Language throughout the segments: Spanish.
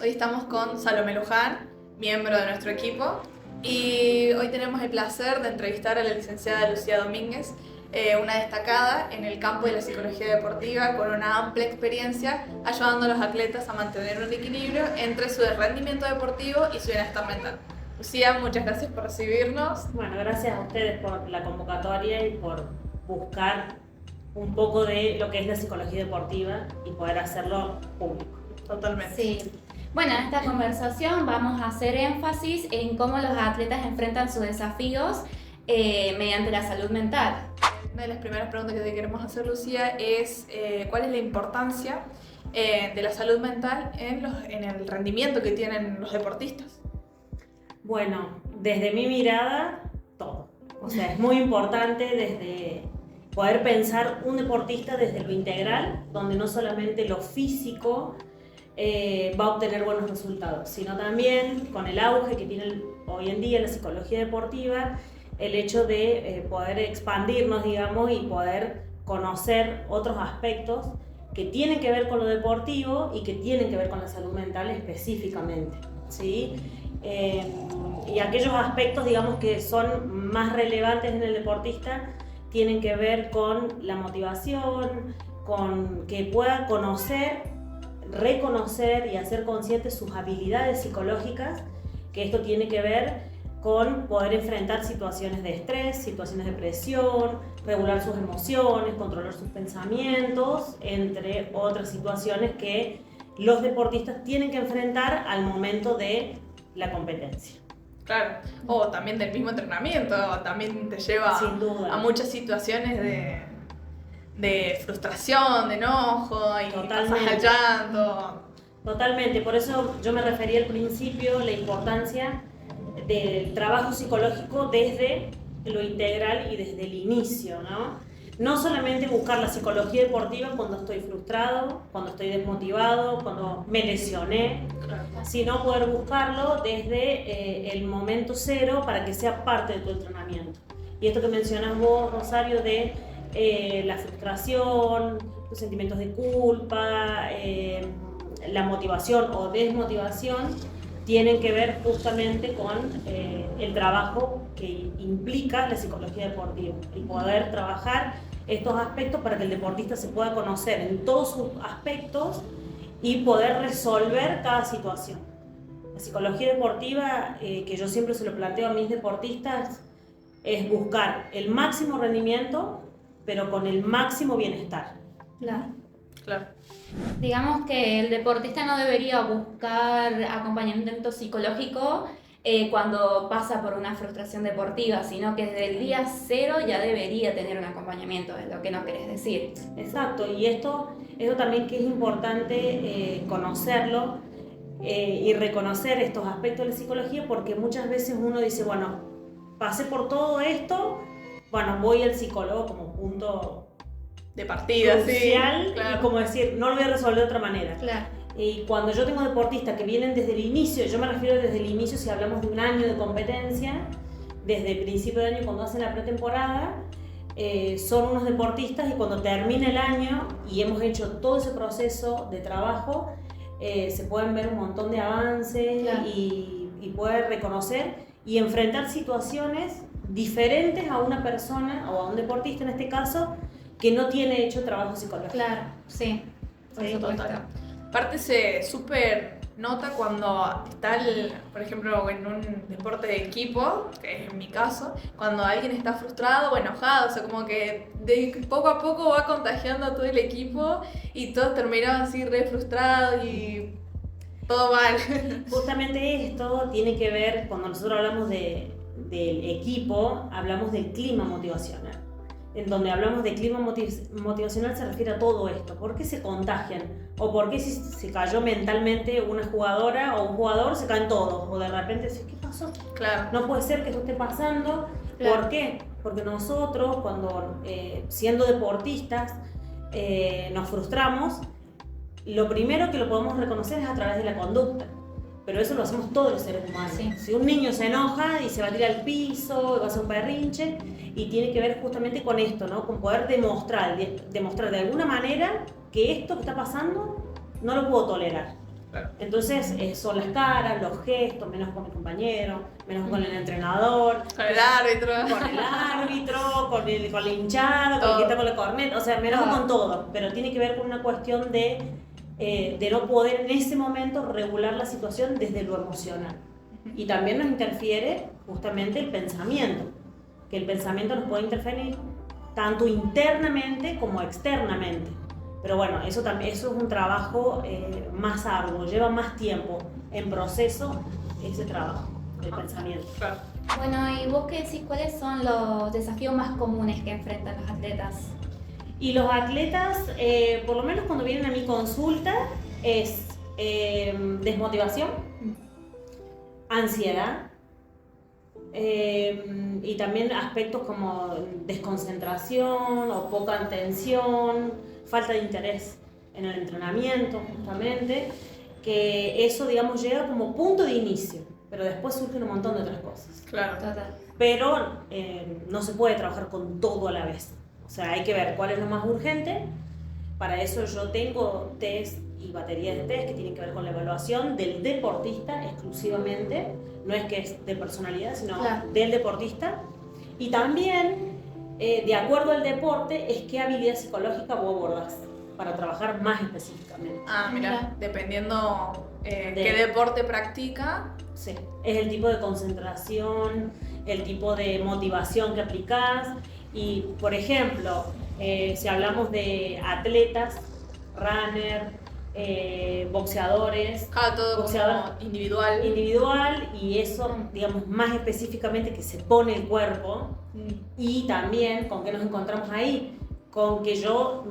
Hoy estamos con Salomé Luján, miembro de nuestro equipo, y hoy tenemos el placer de entrevistar a la licenciada Lucía Domínguez, una destacada en el campo de la psicología deportiva con una amplia experiencia ayudando a los atletas a mantener un equilibrio entre su rendimiento deportivo y su bienestar mental. Lucía, muchas gracias por recibirnos. Bueno, gracias a ustedes por la convocatoria y por buscar un poco de lo que es la psicología deportiva y poder hacerlo público. Totalmente. Sí. Bueno, en esta conversación vamos a hacer énfasis en cómo los atletas enfrentan sus desafíos mediante la salud mental. Una de las primeras preguntas que te queremos hacer, Lucía, es ¿cuál es la importancia de la salud mental en el rendimiento que tienen los deportistas? Bueno, desde mi mirada, todo. O sea, es muy importante desde poder pensar un deportista desde lo integral, donde no solamente lo físico va a obtener buenos resultados, sino también con el auge que tiene hoy en día la psicología deportiva, el hecho de poder expandirnos, digamos, y poder conocer otros aspectos que tienen que ver con lo deportivo y que tienen que ver con la salud mental específicamente, ¿sí? Y aquellos aspectos, digamos, que son más relevantes en el deportista tienen que ver con la motivación, con que pueda conocer, reconocer y hacer conscientes sus habilidades psicológicas, que esto tiene que ver con poder enfrentar situaciones de estrés, situaciones de presión, regular sus emociones, controlar sus pensamientos, entre otras situaciones que los deportistas tienen que enfrentar al momento de la competencia. Claro, o también del mismo entrenamiento, también te lleva Sin duda. a muchas situaciones de frustración, de enojo, y pasas al llanto. Totalmente, por eso yo me refería al principio la importancia del trabajo psicológico desde lo integral y desde el inicio, ¿no? No solamente buscar la psicología deportiva cuando estoy frustrado, cuando estoy desmotivado, cuando me lesioné, sino poder buscarlo desde el momento cero para que sea parte de tu entrenamiento. Y esto que mencionas vos, Rosario, de la frustración, los sentimientos de culpa, la motivación o desmotivación, tienen que ver justamente con el trabajo que implica la psicología deportiva, el poder trabajar estos aspectos para que el deportista se pueda conocer en todos sus aspectos y poder resolver cada situación. La psicología deportiva, que yo siempre se lo planteo a mis deportistas, es buscar el máximo rendimiento, pero con el máximo bienestar. Claro. Digamos que el deportista no debería buscar acompañamiento psicológico cuando pasa por una frustración deportiva, sino que desde el día cero ya debería tener un acompañamiento, es lo que no querés decir. Exacto, y esto también que es importante conocerlo y reconocer estos aspectos de la psicología, porque muchas veces uno dice, bueno, pasé por todo esto, bueno, voy al psicólogo como punto de partida, crucial, sí, claro. Y como decir, no lo voy a resolver de otra manera. Claro. Y cuando yo tengo deportistas que vienen desde el inicio, yo me refiero desde el inicio, si hablamos de un año de competencia, desde el principio de año cuando hacen la pretemporada, son unos deportistas y cuando termina el año y hemos hecho todo ese proceso de trabajo, se pueden ver un montón de avances, claro. y poder reconocer y enfrentar situaciones diferentes a una persona o a un deportista en este caso que no tiene hecho trabajo psicológico. Claro, sí. Sí, total. Aparte se súper nota cuando está, por ejemplo, en un deporte de equipo, que es en mi caso, cuando alguien está frustrado o enojado, o sea, como que de poco a poco va contagiando a todo el equipo y todos terminan así re frustrados y todo mal. Justamente esto tiene que ver, cuando nosotros hablamos del equipo, hablamos del clima motivacional. En donde hablamos de clima motivacional se refiere a todo esto. ¿Por qué se contagian? ¿O por qué si se cayó mentalmente una jugadora o un jugador se caen todos? O de repente, ¿qué pasó? Claro. No puede ser que esto esté pasando. Claro. ¿Por qué? Porque nosotros, cuando siendo deportistas nos frustramos, lo primero que lo podemos reconocer es a través de la conducta. Pero eso lo hacemos todos los seres humanos. Sí. Si un niño se enoja y se va a tirar al piso, va a hacer un berrinche, y tiene que ver justamente con esto, ¿no? Con poder demostrar de alguna manera que esto que está pasando no lo puedo tolerar. Claro. Entonces son las caras, los gestos, menos con mi compañero, menos con el entrenador, Con el árbitro. con el árbitro, con el hinchado, con el Todo. que está con la corneta, o sea, menos con todo, pero tiene que ver con una cuestión de no poder en ese momento regular la situación desde lo emocional. Y también nos interfiere justamente el pensamiento, que el pensamiento nos puede interferir tanto internamente como externamente. Pero bueno, eso es un trabajo más arduo, lleva más tiempo en proceso ese trabajo, el pensamiento. Claro. Bueno, ¿y vos qué decís? ¿Cuáles son los desafíos más comunes que enfrentan los atletas? Y los atletas, por lo menos cuando vienen a mi consulta, es desmotivación, ansiedad, y también aspectos como desconcentración o poca atención, falta de interés en el entrenamiento justamente, que eso digamos llega como punto de inicio, pero después surgen un montón de otras cosas. Claro. Total. Pero no se puede trabajar con todo a la vez, o sea, hay que ver cuál es lo más urgente. Para eso yo tengo test y baterías de test que tienen que ver con la evaluación del deportista exclusivamente, no es que es de personalidad, sino Claro. del deportista. Y también, de acuerdo al deporte, es qué habilidad psicológica vos abordás para trabajar más específicamente. Ah, mira, Mira. dependiendo qué deporte practica. Sí, es el tipo de concentración, el tipo de motivación que aplicás. Y, por ejemplo, si hablamos de atletas, runner, boxeadores, Todo Boxeador. como individual. individual, y eso, digamos, más específicamente que se pone el cuerpo. Y también, ¿con qué nos encontramos ahí? Con que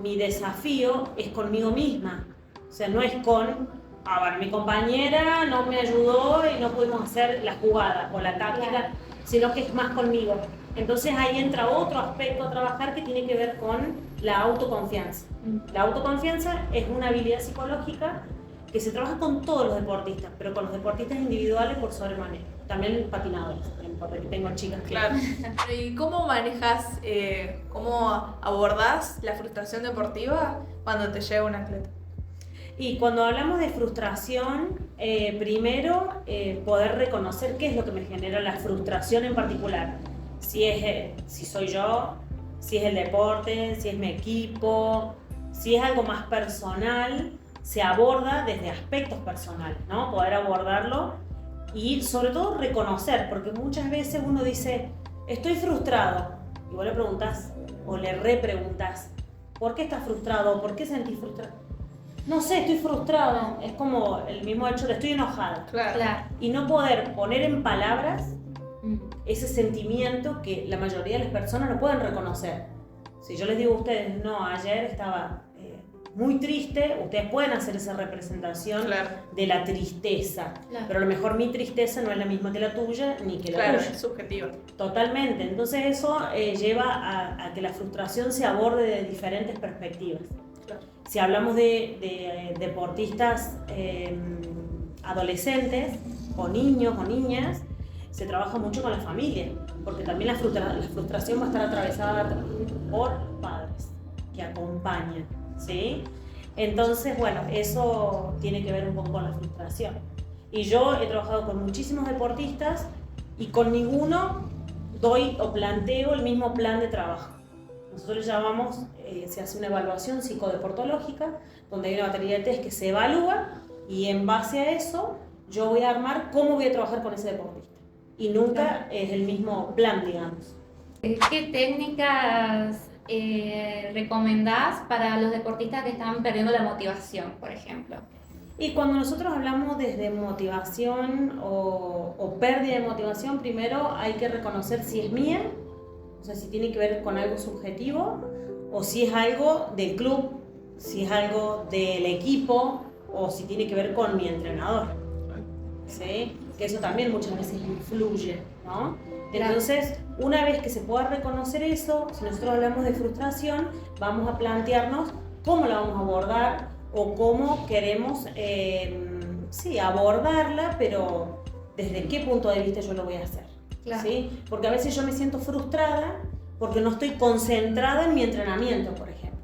mi desafío es conmigo misma. O sea, no es con, bueno, mi compañera no me ayudó y no pudimos hacer la jugada o la táctica, Claro. sino que es más conmigo. Entonces ahí entra otro aspecto a trabajar que tiene que ver con la autoconfianza. La autoconfianza es una habilidad psicológica que se trabaja con todos los deportistas, pero con los deportistas individuales por sobremanera. También patinadores, porque tengo chicas que... Claro. ¿Y cómo manejas, cómo abordás la frustración deportiva cuando te llega un atleta? Y cuando hablamos de frustración, primero poder reconocer qué es lo que me genera la frustración en particular. Si soy yo, si es el deporte, si es mi equipo, si es algo más personal, se aborda desde aspectos personales, ¿no? Poder abordarlo y sobre todo reconocer, porque muchas veces uno dice, estoy frustrado, y vos le preguntás o le repreguntás, ¿por qué estás frustrado? ¿Por qué sentís frustrado? No sé, estoy frustrado. Es como el mismo hecho de estoy enojada. Claro. Y no poder poner en palabras ese sentimiento que la mayoría de las personas no pueden reconocer. Si yo les digo a ustedes, no, ayer estaba muy triste, ustedes pueden hacer esa representación Claro. de la tristeza. Claro. Pero a lo mejor mi tristeza no es la misma que la tuya, ni que la Claro, tuya. es subjetivo. Totalmente. Entonces eso lleva a que la frustración se aborde de diferentes perspectivas. Claro. Si hablamos de deportistas adolescentes o niños o niñas, se trabaja mucho con la familia, porque también la frustración va a estar atravesada por padres que acompañan, ¿sí? Entonces, bueno, eso tiene que ver un poco con la frustración. Y yo he trabajado con muchísimos deportistas y con ninguno doy o planteo el mismo plan de trabajo. Nosotros llamamos, se hace una evaluación psicodeportológica, donde hay una batería de test que se evalúa y en base a eso yo voy a armar cómo voy a trabajar con ese deportista. Y nunca es el mismo plan, digamos. ¿Qué técnicas recomendás para los deportistas que están perdiendo la motivación, por ejemplo? Y cuando nosotros hablamos desde motivación o pérdida de motivación, primero hay que reconocer si es mía, o sea, si tiene que ver con algo subjetivo, o si es algo del club, si es algo del equipo, o si tiene que ver con mi entrenador, ¿sí? Que eso también muchas veces influye, ¿no? Entonces, una vez que se pueda reconocer eso, si nosotros hablamos de frustración, vamos a plantearnos cómo la vamos a abordar o cómo queremos, abordarla, pero desde qué punto de vista yo lo voy a hacer. Claro. ¿Sí? Porque a veces yo me siento frustrada porque no estoy concentrada en mi entrenamiento, por ejemplo,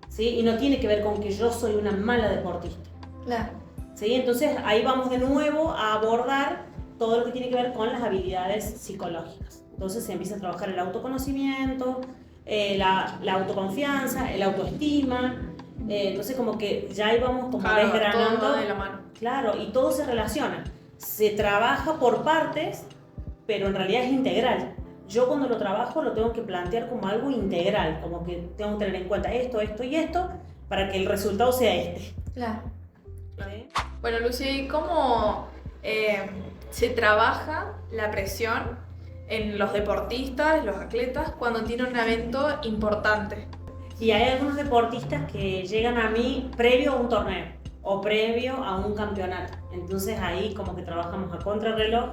¿sí? Y no tiene que ver con que yo soy una mala deportista. Claro. ¿sí? Entonces ahí vamos de nuevo a abordar todo lo que tiene que ver con las habilidades psicológicas. Entonces se empieza a trabajar el autoconocimiento, la autoconfianza, el autoestima. Entonces como que ya ahí vamos como desgranando. Todo de la mano. Claro, y todo se relaciona. Se trabaja por partes, pero en realidad es integral. Yo cuando lo trabajo lo tengo que plantear como algo integral, como que tengo que tener en cuenta esto, esto y esto, para que el resultado sea este. Claro. ¿Sí? Bueno, Lucy, ¿cómo se trabaja la presión en los deportistas, los atletas, cuando tienen un evento importante? Y hay algunos deportistas que llegan a mí previo a un torneo o previo a un campeonato. Entonces ahí como que trabajamos a contrarreloj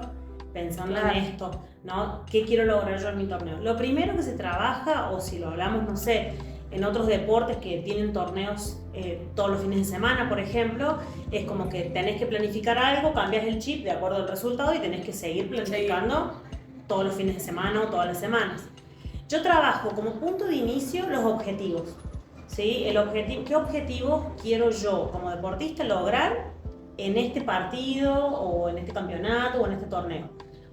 pensando en esto, ¿no? ¿Qué quiero lograr yo en mi torneo? Lo primero que se trabaja, o si lo hablamos, no sé, en otros deportes que tienen torneos todos los fines de semana, por ejemplo, es como que tenés que planificar algo, cambias el chip de acuerdo al resultado y tenés que seguir planificando todos los fines de semana o todas las semanas. Yo trabajo como punto de inicio los objetivos, ¿sí? ¿Qué objetivos quiero yo como deportista lograr en este partido o en este campeonato o en este torneo?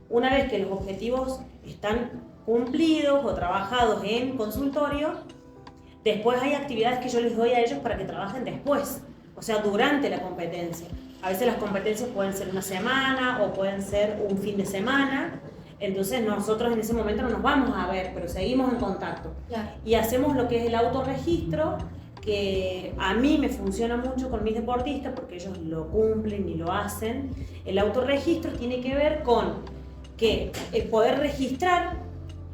Una vez que los objetivos están cumplidos o trabajados en consultorio, después hay actividades que yo les doy a ellos para que trabajen después, o sea, durante la competencia. A veces las competencias pueden ser una semana o pueden ser un fin de semana. Entonces nosotros en ese momento no nos vamos a ver, pero seguimos en contacto. Claro. Y hacemos lo que es el autorregistro, que a mí me funciona mucho con mis deportistas porque ellos lo cumplen y lo hacen. El autorregistro tiene que ver con que poder registrar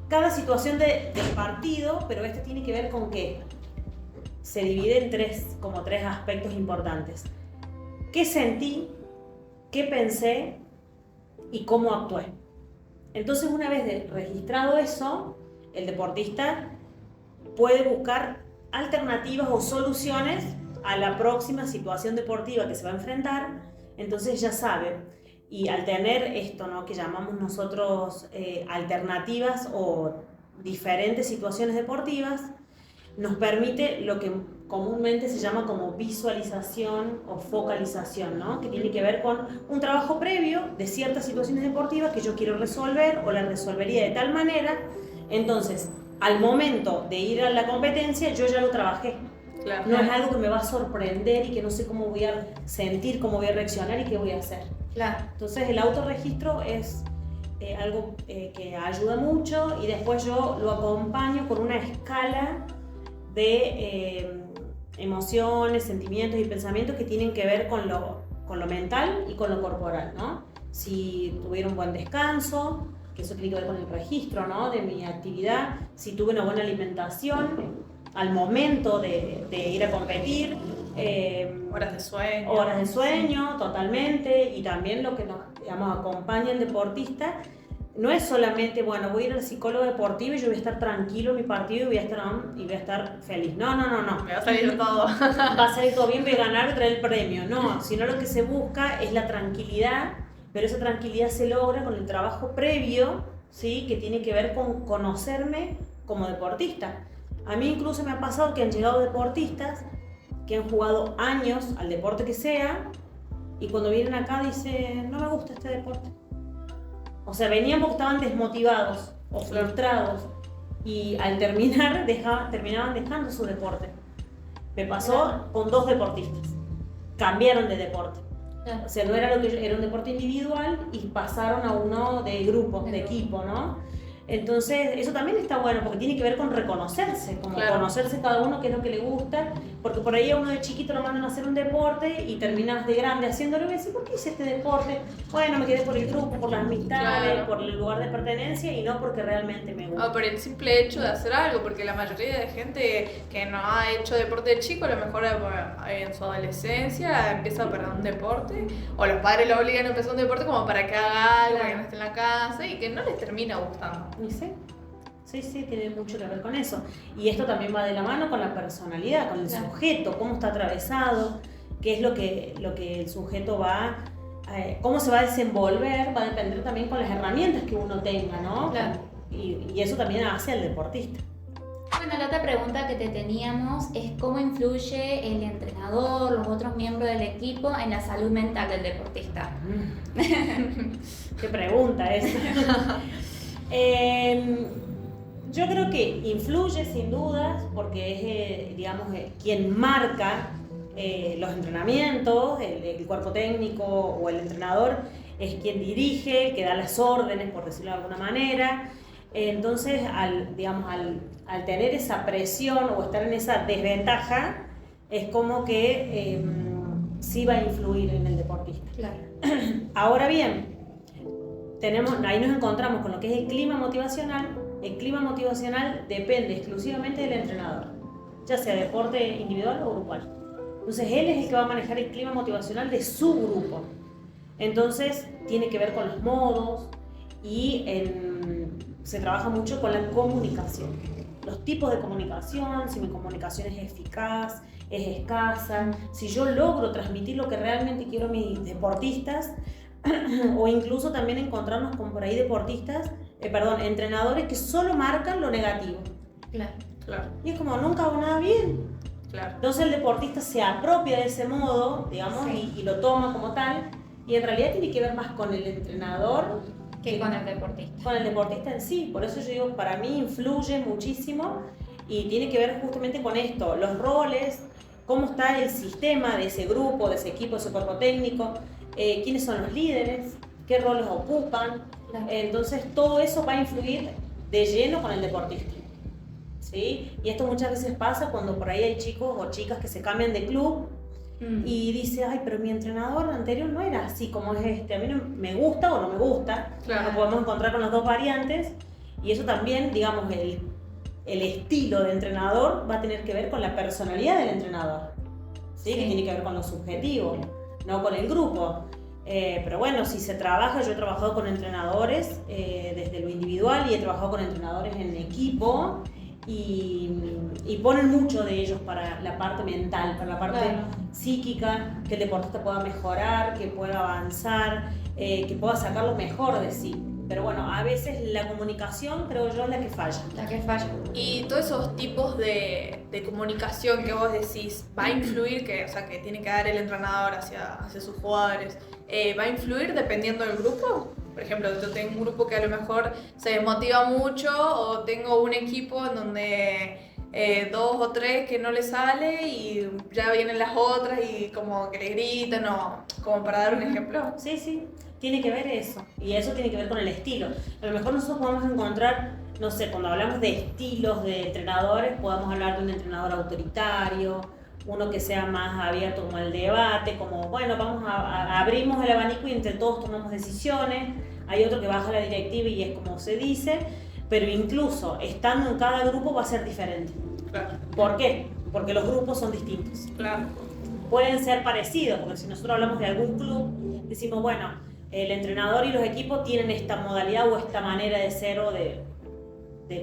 cada situación del partido, pero este tiene que ver con que se divide en tres aspectos importantes. ¿Qué sentí? ¿Qué pensé? ¿Y cómo actué? Entonces, una vez registrado eso, el deportista puede buscar alternativas o soluciones a la próxima situación deportiva que se va a enfrentar. Entonces ya sabe, y al tener esto, ¿no?, que llamamos nosotros alternativas o diferentes situaciones deportivas, nos permite lo que comúnmente se llama como visualización o focalización, ¿no?, que tiene que ver con un trabajo previo de ciertas situaciones deportivas que yo quiero resolver o las resolvería de tal manera. Entonces, al momento de ir a la competencia, yo ya lo trabajé. Claro. No es algo que me va a sorprender y que no sé cómo voy a sentir, cómo voy a reaccionar y qué voy a hacer. Claro. Entonces el autorregistro es algo que ayuda mucho, y después yo lo acompaño con una escala de emociones, sentimientos y pensamientos que tienen que ver con lo mental y con lo corporal, ¿no? Si tuvieron buen descanso, que eso tiene que ver con el registro, ¿no?, de mi actividad, si tuve una buena alimentación al momento de ir a competir, horas de sueño, totalmente. Y también lo que nos, digamos, acompaña el deportista no es solamente, bueno, voy a ir al psicólogo deportivo y yo voy a estar tranquilo en mi partido y voy a estar feliz. No. Me va a salir todo. Va a salir todo bien, voy a ganar y traer el premio. No, sino lo que se busca es la tranquilidad, pero esa tranquilidad se logra con el trabajo previo, ¿sí?, que tiene que ver con conocerme como deportista. A mí incluso me ha pasado que han llegado deportistas que han jugado años al deporte que sea, y cuando vienen acá dicen, no me gusta este deporte. O sea, venían porque estaban desmotivados o frustrados, y al terminar terminaban dejando su deporte. Me pasó con 2 deportistas, cambiaron de deporte. O sea, no era era un deporte individual y pasaron a uno de grupo, de equipo, ¿no? Entonces, eso también está bueno porque tiene que ver con reconocerse, como conocerse cada uno qué es lo que le gusta, porque por ahí a uno de chiquito lo mandan a hacer un deporte y terminas de grande haciéndolo y decís, ¿por qué hice este deporte? Bueno, me quedé por el grupo, por las amistades, por el lugar de pertenencia y no porque realmente me gusta. O por el simple hecho de hacer algo, porque la mayoría de gente que no ha hecho deporte de chico, a lo mejor en su adolescencia empieza a perder un deporte, o los padres lo obligan a empezar un deporte como para que haga algo, que no esté en la casa y que no les termina gustando. ¿Y sí? Sí, tiene mucho que ver con eso. Y esto también va de la mano con la personalidad, con el sujeto, cómo está atravesado, qué es lo que el sujeto cómo se va a desenvolver, va a depender también con las herramientas que uno tenga, ¿no? Claro. Y eso también hace al deportista. Bueno, la otra pregunta que te teníamos es cómo influye el entrenador, los otros miembros del equipo en la salud mental del deportista. Qué pregunta esa. Yo creo que influye sin dudas porque es, digamos, quien marca los entrenamientos, el cuerpo técnico o el entrenador es quien dirige, el que da las órdenes, por decirlo de alguna manera. Entonces, al tener esa presión o estar en esa desventaja, es como que sí va a influir en el deportista. Claro. Ahora bien, ahí nos encontramos con lo que es el clima motivacional. El clima motivacional depende exclusivamente del entrenador, ya sea deporte individual o grupal. Entonces, él es el que va a manejar el clima motivacional de su grupo. Entonces, tiene que ver con los modos y se trabaja mucho con la comunicación. Los tipos de comunicación, si mi comunicación es eficaz, es escasa, si yo logro transmitir lo que realmente quiero a mis deportistas, o incluso también encontrarnos con por ahí entrenadores que solo marcan lo negativo. Claro. Y es como, nunca hago nada bien. Claro. Entonces el deportista se apropia de ese modo, digamos, Sí. y lo toma como tal, y en realidad tiene que ver más con el entrenador Que con el deportista. con el deportista en sí. Por eso yo digo, para mí influye muchísimo y tiene que ver justamente con esto, los roles, cómo está el sistema de ese grupo, de ese equipo, de ese cuerpo técnico, quiénes son los líderes, qué roles ocupan. Claro. Entonces todo eso va a influir de lleno con el deportista. ¿Sí? Y esto muchas veces pasa cuando por ahí hay chicos o chicas que se cambian de club y dice, ay, pero mi entrenador anterior no era así como es este, a mí no me gusta o no me gusta. Claro. Nos podemos encontrar con las dos variantes y eso también, digamos, el estilo de entrenador va a tener que ver con la personalidad del entrenador, ¿sí? Sí. Que tiene que ver con lo subjetivo, no con el grupo. Pero bueno, si se trabaja, yo he trabajado con entrenadores desde lo individual y he trabajado con entrenadores en equipo y ponen mucho de ellos para la parte mental, para la parte psíquica, que el deportista pueda mejorar, que pueda avanzar, que pueda sacar lo mejor de sí. Pero bueno, a veces la comunicación creo yo es la que falla. La que falla. Y todos esos tipos de comunicación que vos decís, ¿va a influir, que tiene que dar el entrenador hacia sus jugadores? ¿Va a influir dependiendo del grupo? Por ejemplo, yo tengo un grupo que a lo mejor se desmotiva mucho, o tengo un equipo en donde 2 o 3 que no le sale y ya vienen las otras y como que le gritan, o como para dar un ejemplo. Sí, tiene que ver eso. Y eso tiene que ver con el estilo. A lo mejor nosotros podemos encontrar, no sé, cuando hablamos de estilos de entrenadores, podemos hablar de un entrenador autoritario, uno que sea más abierto como el debate, como, bueno, abrimos el abanico y entre todos tomamos decisiones. Hay otro que baja la directiva y es como se dice, pero incluso estando en cada grupo va a ser diferente. Claro. ¿Por qué? Porque los grupos son distintos. Claro. Pueden ser parecidos, porque si nosotros hablamos de algún club, decimos, bueno, el entrenador y los equipos tienen esta modalidad o esta manera de ser o de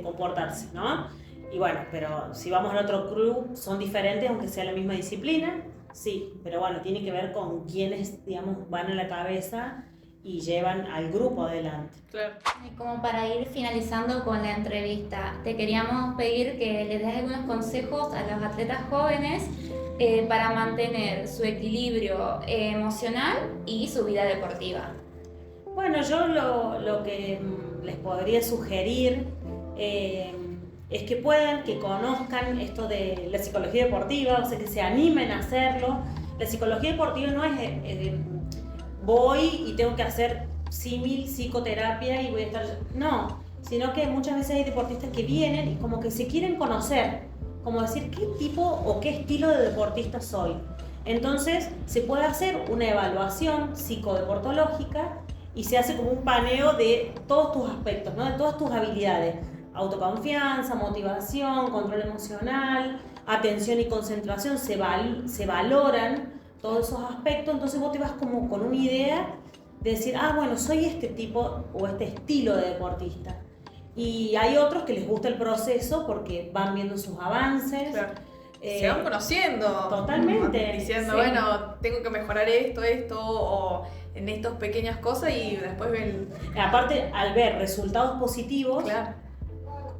comportarse, ¿no? Y bueno, pero si vamos al otro club, son diferentes, aunque sea la misma disciplina, sí, pero bueno, tiene que ver con quiénes, digamos, van a la cabeza y llevan al grupo adelante. Claro. Y como para ir finalizando con la entrevista, te queríamos pedir que les des algunos consejos a los atletas jóvenes para mantener su equilibrio emocional y su vida deportiva. Bueno, yo lo que les podría sugerir es que que conozcan esto de la psicología deportiva, o sea, que se animen a hacerlo. La psicología deportiva no es voy y tengo que hacer símil, psicoterapia y voy a estar... No, sino que muchas veces hay deportistas que vienen y como que se quieren conocer, como decir qué tipo o qué estilo de deportista soy. Entonces se puede hacer una evaluación psicodeportológica y se hace como un paneo de todos tus aspectos, ¿no? De todas tus habilidades. Autoconfianza, motivación, control emocional, atención y concentración, se valoran todos esos aspectos, entonces vos te vas como con una idea de decir, bueno, soy este tipo o este estilo de deportista. Y hay otros que les gusta el proceso porque van viendo sus avances. Claro. Se van conociendo. Totalmente. Diciendo, sí. Bueno, tengo que mejorar esto, o en estas pequeñas cosas, y después ven... Aparte, al ver resultados positivos, Claro.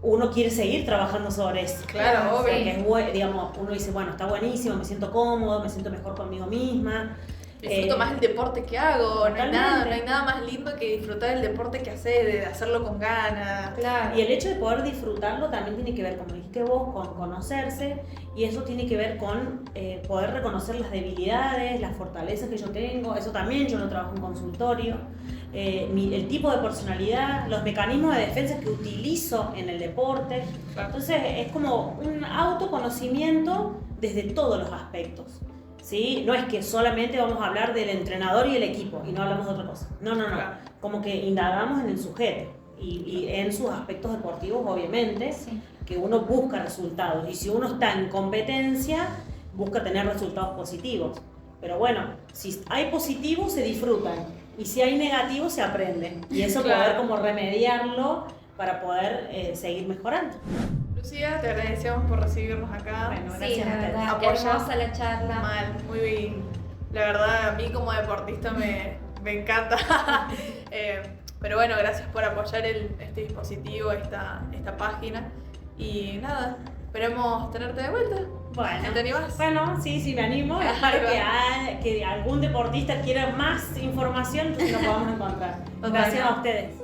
uno quiere seguir trabajando sobre eso. Claro, obvio. Porque digamos, uno dice, bueno, está buenísimo, me siento cómodo, me siento mejor conmigo misma. Disfruto más el deporte que hago, no hay Totalmente. nada más lindo que disfrutar el deporte que haces, de hacerlo con ganas. Claro. Y el hecho de poder disfrutarlo también tiene que ver, como dijiste vos, con conocerse, y eso tiene que ver con poder reconocer las debilidades, las fortalezas que yo tengo. Eso también yo lo trabajo en consultorio. El tipo de personalidad, los mecanismos de defensa que utilizo en el deporte. Claro. Entonces es como un autoconocimiento desde todos los aspectos. ¿Sí? No es que solamente vamos a hablar del entrenador y el equipo y no hablamos de otra cosa. No. Claro. Como que indagamos en el sujeto y en sus aspectos deportivos, obviamente, Sí. que uno busca resultados. Y si uno está en competencia, busca tener resultados positivos. Pero bueno, si hay positivos, se disfrutan. Y si hay negativos, se aprenden. Y eso Claro. poder como remediarlo para poder seguir mejorando. Lucía, te agradecemos por recibirnos acá. Bueno, Sí, gracias la a ustedes. verdad, Apoyo. hermosa la charla. Mal, muy. La verdad, a mí como deportista me encanta. Pero bueno, gracias por apoyar este dispositivo, esta página. Y nada, esperemos tenerte de vuelta. Bueno, ¿Te animás? Bueno, sí, me animo. Espero que algún deportista quiera más información, entonces lo podamos encontrar. Total. Gracias a ustedes.